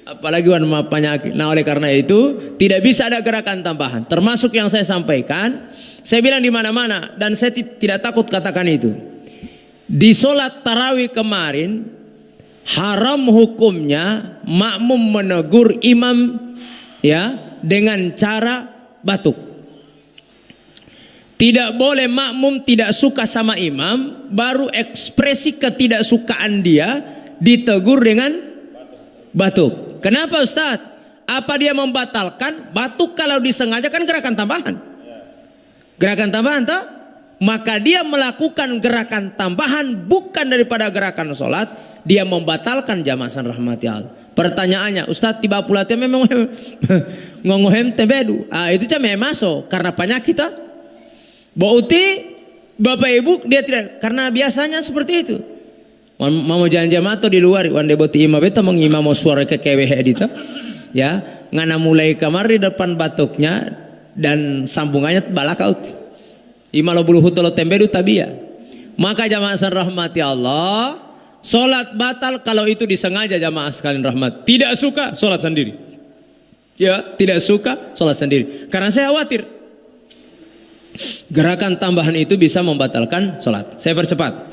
Apalagi warna penyakit. Nah, oleh karena itu tidak bisa ada gerakan tambahan. Termasuk yang saya sampaikan, saya bilang di mana-mana dan saya tidak takut katakan itu. Di sholat tarawih kemarin, haram hukumnya makmum menegur imam ya dengan cara batuk. Tidak boleh makmum tidak suka sama imam, baru ekspresi ketidaksukaan dia ditegur dengan batuk. Kenapa Ustaz? Apa dia membatalkan? Batuk kalau disengaja kan gerakan tambahan. Gerakan tambahan toh? Maka dia melakukan gerakan tambahan bukan daripada gerakan sholat. Dia membatalkan jamaah rahmati Allah. Pertanyaannya, Ustaz tiba pula memang ngongohem tebedu. Itu memang masuk karena penyakit toh? Bauti Bapak Ibu dia tidak, karena biasanya seperti itu. Mau janji mato di luar, wande boti imam beta mengimam mau suara kekewe edita, ya ngana mulai kamar di depan batuknya dan sambungannya balakaut. Imalo bulu hutolo tembedu tabia. Maka jamaah rahmati Allah, solat batal kalau itu disengaja jamaah sekalian rahmat. Tidak suka solat sendiri. Ya, tidak suka solat sendiri. Karena saya khawatir gerakan tambahan itu bisa membatalkan solat. Saya percepat.